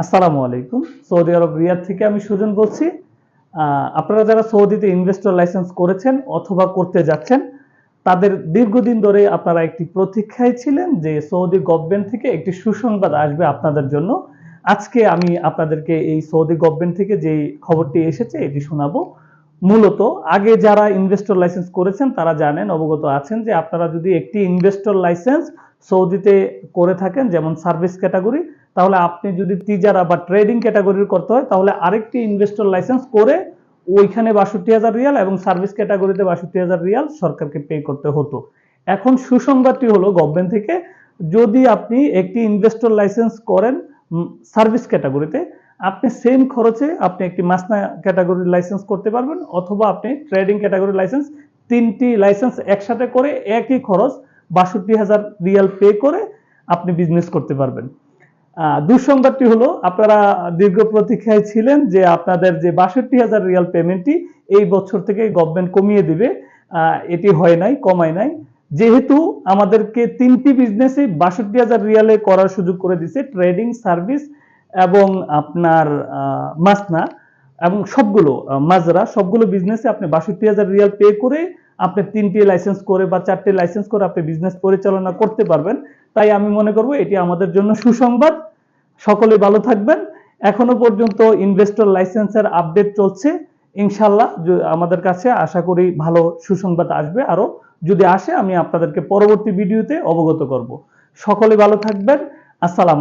আসসালামু আলাইকুম। সৌদি আরব রিয়াদ থেকে আমি সুজন বলছি। আপনারা যারা সৌদিতে ইনভেস্টর লাইসেন্স করেছেন অথবা করতে যাচ্ছেন, তাদের দীর্ঘদিন ধরে আপনারা একটি প্রতীক্ষায় ছিলেন যে সৌদি গভর্নমেন্ট থেকে একটি সুসংবাদ আসবে আপনাদের জন্য। আজকে আমি আপনাদেরকে এই সৌদি গভর্নমেন্ট থেকে যে খবরটি এসেছে এটি শোনাবো। মূলত আগে যারা ইনভেস্টর লাইসেন্স করেছেন তারা জানেন, অবগত আছেন যে আপনারা যদি একটি ইনভেস্টর লাইসেন্স সৌদিতে করে থাকেন, যেমন সার্ভিস ক্যাটাগরি, তাহলে আপনি যদি তিজারা বা ট্রেডিং ক্যাটাগরির করতে হয় তাহলে আরেকটি ইনভেস্টর লাইসেন্স করে ওইখানে ৬২,০০০ রিয়াল এবং সার্ভিস ক্যাটাগরিতে ৬২,০০০ রিয়াল সরকারকে পে করতে হতো। এখন সুসংবাদটি হলো গভর্নমেন্ট থেকে, যদি আপনি একটি ইনভেস্টর লাইসেন্স করেন সার্ভিস ক্যাটাগরিতে, আপনি সেম খরচে আপনি একটি মাসনা ক্যাটাগরির লাইসেন্স করতে পারবেন, অথবা আপনি ট্রেডিং ক্যাটাগরির লাইসেন্স, তিনটি লাইসেন্স একসাথে করে একই খরচ ৬২,০০০ রিয়াল পে করে আপনি বিজনেস করতে পারবেন। দুঃসংবাদটি হলো, আপনারা দীর্ঘ প্রতীক্ষায় ছিলেন যে আপনাদের যে ৬২,০০০ রিয়াল পেমেন্টটি এই বছর থেকে গভর্নমেন্ট কমিয়ে দিবে। এটি হয় নাই, কমায় নাই। যেহেতু আমাদেরকে তিনটি বিজনেসে ৬২,০০০ রিয়ালে করার সুযোগ করে দিছে, ট্রেডিং, সার্ভিস এবং আপনার মাসনা, এবং সবগুলো মাজরা, সবগুলো বিজনেসে আপনি ৬২,০০০ রিয়াল পে করে আপনি তিনটি লাইসেন্স করে বা চারটি লাইসেন্স করে আপনি বিজনেস পরিচালনা করতে পারবেন। তাই আমি মনে করব এটি আমাদের জন্য সুসংবাদ। সকলে ভালো থাকবেন। এখনো পর্যন্ত ইনভেস্টর লাইসেন্সের আপডেট চলছে। ইনশাল্লাহ আমাদের কাছে আশা করি ভালো সুসংবাদ আসবে। আরো যদি আসে আমি আপনাদেরকে পরবর্তী ভিডিওতে অবগত করব। সকলে ভালো থাকবেন। আসসালাম।